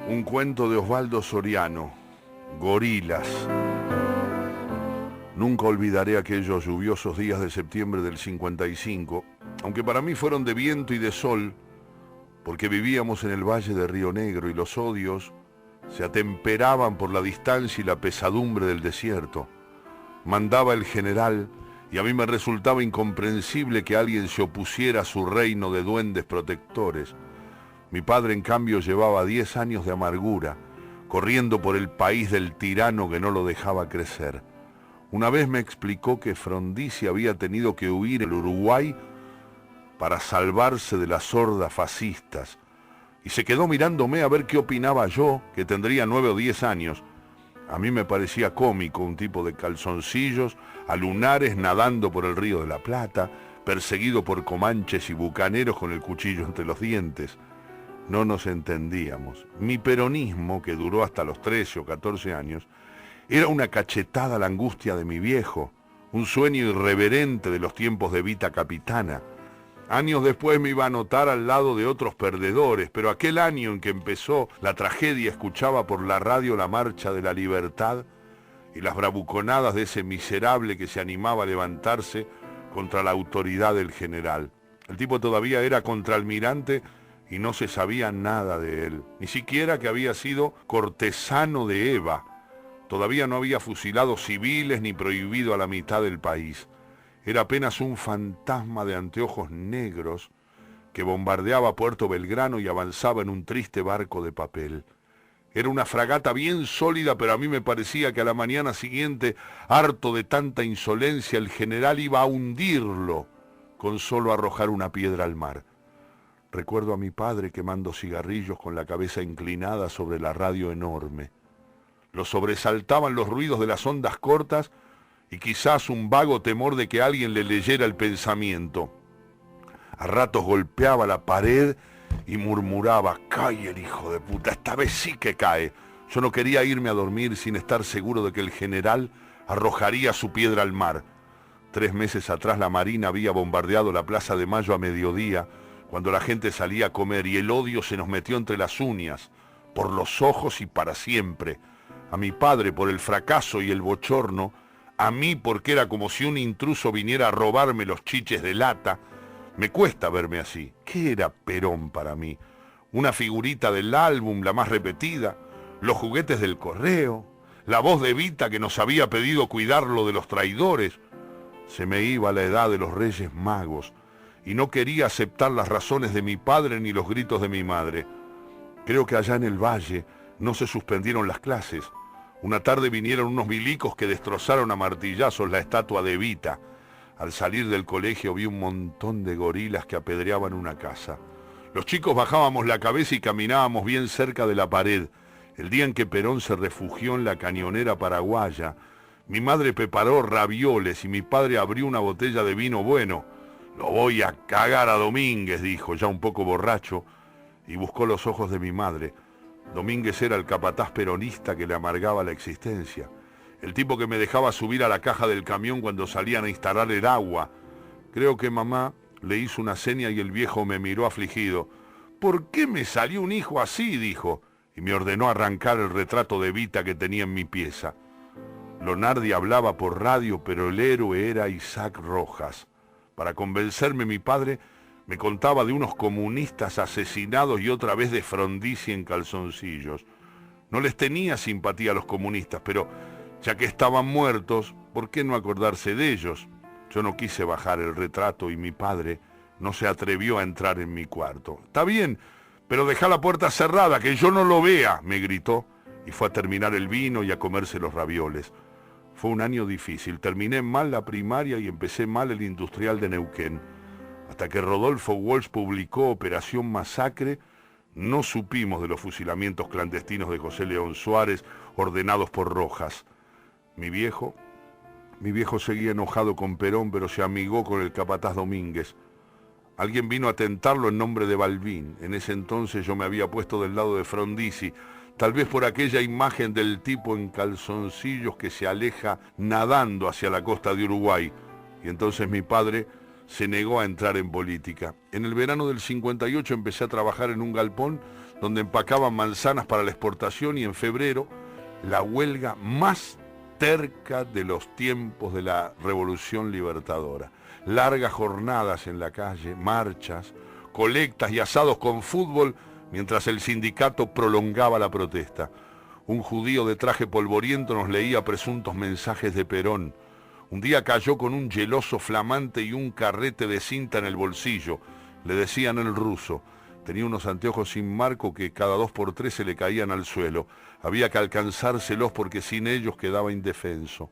Un cuento de Osvaldo Soriano, Gorilas. Nunca olvidaré aquellos lluviosos días de septiembre del 55, aunque para mí fueron de viento y de sol, porque vivíamos en el valle de Río Negro y los odios se atemperaban por la distancia y la pesadumbre del desierto. Mandaba el general y a mí me resultaba incomprensible que alguien se opusiera a su reino de duendes protectores. Mi padre, en cambio, llevaba 10 años de amargura, corriendo por el país del tirano que no lo dejaba crecer. Una vez me explicó que Frondizi había tenido que huir al Uruguay para salvarse de las hordas fascistas, y se quedó mirándome a ver qué opinaba yo, que tendría 9 o 10 años. A mí me parecía cómico un tipo de calzoncillos, a lunares nadando por el Río de la Plata, perseguido por comanches y bucaneros con el cuchillo entre los dientes. No nos entendíamos. Mi peronismo, que duró hasta los 13 o 14 años, era una cachetada a la angustia de mi viejo, un sueño irreverente de los tiempos de Vita Capitana. Años después me iba a notar al lado de otros perdedores, pero aquel año en que empezó la tragedia escuchaba por la radio la marcha de la libertad y las bravuconadas de ese miserable que se animaba a levantarse contra la autoridad del general. El tipo todavía era contraalmirante y no se sabía nada de él, ni siquiera que había sido cortesano de Eva. Todavía no había fusilado civiles ni prohibido a la mitad del país. Era apenas un fantasma de anteojos negros que bombardeaba Puerto Belgrano y avanzaba en un triste barco de papel. Era una fragata bien sólida, pero a mí me parecía que a la mañana siguiente, harto de tanta insolencia, el general iba a hundirlo con solo arrojar una piedra al mar. Recuerdo a mi padre quemando cigarrillos con la cabeza inclinada sobre la radio enorme. Lo sobresaltaban los ruidos de las ondas cortas y quizás un vago temor de que alguien le leyera el pensamiento. A ratos golpeaba la pared y murmuraba: «Cae el hijo de puta, esta vez sí que cae». Yo no quería irme a dormir sin estar seguro de que el general arrojaría su piedra al mar. 3 meses atrás la Marina había bombardeado la Plaza de Mayo a mediodía, cuando la gente salía a comer, y el odio se nos metió entre las uñas, por los ojos y para siempre. A mi padre por el fracaso y el bochorno, a mí porque era como si un intruso viniera a robarme los chiches de lata. Me cuesta verme así. ¿Qué era Perón para mí? Una figurita del álbum, la más repetida, los juguetes del correo, la voz de Vita que nos había pedido cuidarlo de los traidores. Se me iba la edad de los Reyes Magos, y no quería aceptar las razones de mi padre ni los gritos de mi madre. Creo que allá en el valle no se suspendieron las clases. Una tarde vinieron unos milicos que destrozaron a martillazos la estatua de Evita. Al salir del colegio vi un montón de gorilas que apedreaban una casa. Los chicos bajábamos la cabeza y caminábamos bien cerca de la pared. El día en que Perón se refugió en la cañonera paraguaya, mi madre preparó ravioles y mi padre abrió una botella de vino bueno. «Lo voy a cagar a Domínguez», dijo, ya un poco borracho, y buscó los ojos de mi madre. Domínguez era el capataz peronista que le amargaba la existencia, el tipo que me dejaba subir a la caja del camión cuando salían a instalar el agua. Creo que mamá le hizo una seña y el viejo me miró afligido. «¿Por qué me salió un hijo así?», dijo, y me ordenó arrancar el retrato de Vita que tenía en mi pieza. Lonardi hablaba por radio, pero el héroe era Isaac Rojas. Para convencerme, mi padre me contaba de unos comunistas asesinados y otra vez de Frondizi en calzoncillos. No les tenía simpatía a los comunistas, pero ya que estaban muertos, ¿por qué no acordarse de ellos? Yo no quise bajar el retrato y mi padre no se atrevió a entrar en mi cuarto. «Está bien, pero deja la puerta cerrada, que yo no lo vea», me gritó, y fue a terminar el vino y a comerse los ravioles. Fue un año difícil. Terminé mal la primaria y empecé mal el industrial de Neuquén. Hasta que Rodolfo Walsh publicó Operación Masacre, no supimos de los fusilamientos clandestinos de José León Suárez ordenados por Rojas. Mi viejo seguía enojado con Perón, pero se amigó con el capataz Domínguez. Alguien vino a tentarlo en nombre de Balbín. En ese entonces yo me había puesto del lado de Frondizi, tal vez por aquella imagen del tipo en calzoncillos que se aleja nadando hacia la costa de Uruguay. Y entonces mi padre se negó a entrar en política. En el verano del 58 empecé a trabajar en un galpón donde empacaban manzanas para la exportación, y en febrero, la huelga más terca de los tiempos de la Revolución Libertadora. Largas jornadas en la calle, marchas, colectas y asados con fútbol, mientras el sindicato prolongaba la protesta. Un judío de traje polvoriento nos leía presuntos mensajes de Perón. Un día cayó con un geloso flamante y un carrete de cinta en el bolsillo. Le decían el ruso. Tenía unos anteojos sin marco que cada 2 por 3 se le caían al suelo. Había que alcanzárselos porque sin ellos quedaba indefenso.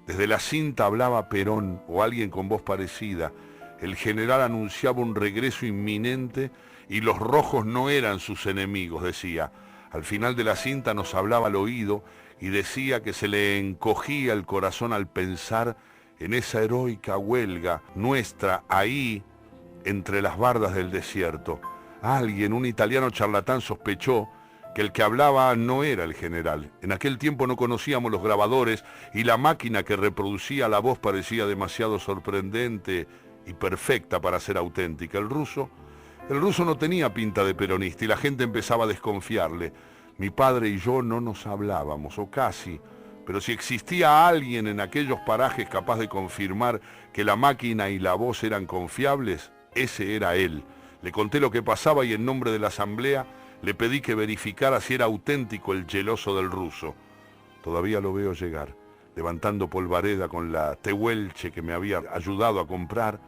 Desde la cinta hablaba Perón o alguien con voz parecida. El general anunciaba un regreso inminente y los rojos no eran sus enemigos, decía. Al final de la cinta nos hablaba al oído y decía que se le encogía el corazón al pensar en esa heroica huelga nuestra ahí entre las bardas del desierto. Alguien, un italiano charlatán, sospechó que el que hablaba no era el general. En aquel tiempo no conocíamos los grabadores y la máquina que reproducía la voz parecía demasiado sorprendente y perfecta para ser auténtica. El ruso no tenía pinta de peronista y la gente empezaba a desconfiarle. Mi padre y yo no nos hablábamos, o casi, pero si existía alguien en aquellos parajes capaz de confirmar que la máquina y la voz eran confiables, ese era él. Le conté lo que pasaba y en nombre de la asamblea le pedí que verificara si era auténtico el geloso del ruso. Todavía lo veo llegar, levantando polvareda con la tehuelche que me había ayudado a comprar,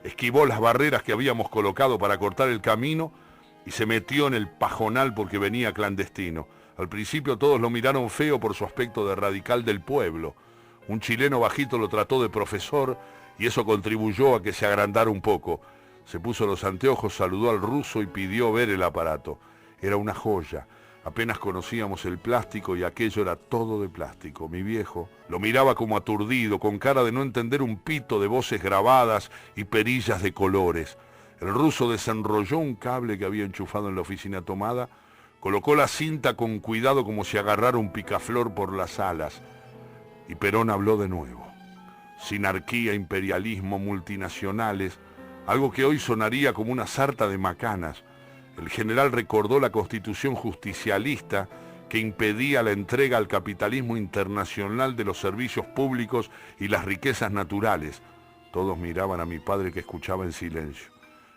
esquivó las barreras que habíamos colocado para cortar el camino y se metió en el pajonal porque venía clandestino. Al principio todos lo miraron feo por su aspecto de radical del pueblo. Un chileno bajito lo trató de profesor y eso contribuyó a que se agrandara un poco. Se puso los anteojos, saludó al ruso y pidió ver el aparato. Era una joya. Apenas conocíamos el plástico y aquello era todo de plástico. Mi viejo lo miraba como aturdido, con cara de no entender un pito de voces grabadas y perillas de colores. El ruso desenrolló un cable que había enchufado en la oficina tomada, colocó la cinta con cuidado como si agarrara un picaflor por las alas, y Perón habló de nuevo. Sinarquía, imperialismo, multinacionales, algo que hoy sonaría como una sarta de macanas. El general recordó la constitución justicialista que impedía la entrega al capitalismo internacional de los servicios públicos y las riquezas naturales. Todos miraban a mi padre, que escuchaba en silencio.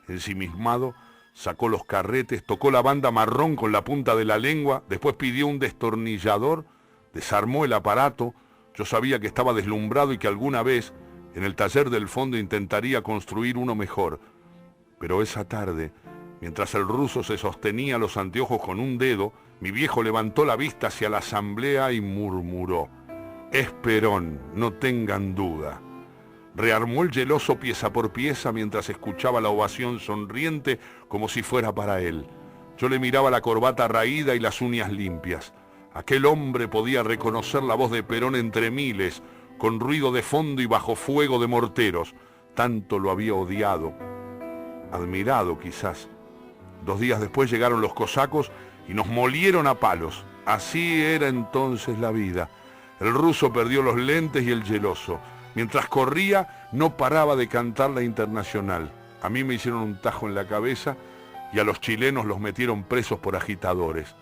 Ensimismado, sacó los carretes, tocó la banda marrón con la punta de la lengua, después pidió un destornillador, desarmó el aparato. Yo sabía que estaba deslumbrado y que alguna vez, en el taller del fondo, intentaría construir uno mejor. Pero esa tarde, mientras el ruso se sostenía los anteojos con un dedo, mi viejo levantó la vista hacia la asamblea y murmuró: «Es Perón, no tengan duda». Rearmó el geloso pieza por pieza mientras escuchaba la ovación sonriente como si fuera para él. Yo le miraba la corbata raída y las uñas limpias. Aquel hombre podía reconocer la voz de Perón entre miles, con ruido de fondo y bajo fuego de morteros. Tanto lo había odiado, admirado quizás. 2 días después llegaron los cosacos y nos molieron a palos. Así era entonces la vida. El ruso perdió los lentes y el geloso. Mientras corría, no paraba de cantar la Internacional. A mí me hicieron un tajo en la cabeza y a los chilenos los metieron presos por agitadores.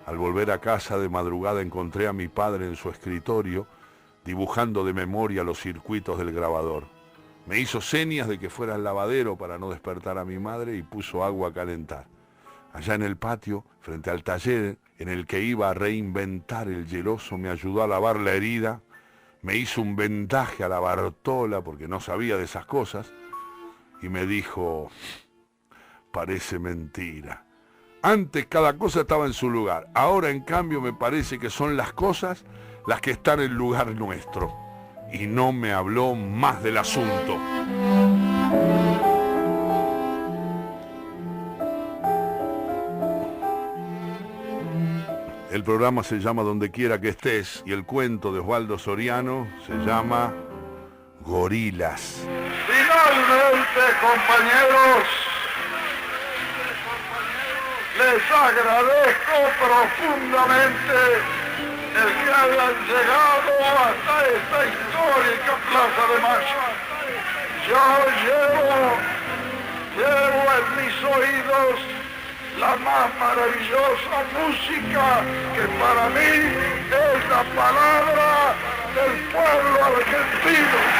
Al volver a casa de madrugada encontré a mi padre en su escritorio, dibujando de memoria los circuitos del grabador. Me hizo señas de que fuera al lavadero para no despertar a mi madre y puso agua a calentar. Allá en el patio, frente al taller en el que iba a reinventar el geloso, me ayudó a lavar la herida, me hizo un vendaje a la Bartola porque no sabía de esas cosas y me dijo: «Parece mentira. Antes cada cosa estaba en su lugar. Ahora, en cambio, me parece que son las cosas las que están en el lugar nuestro». Y no me habló más del asunto. El programa se llama Donde quiera que estés y el cuento de Osvaldo Soriano se llama Gorilas. Finalmente, compañeros, les agradezco profundamente el que hayan llegado hasta esta histórica Plaza de Mayo. Yo llevo en mis oídos la más maravillosa música que para mí es la palabra del pueblo argentino.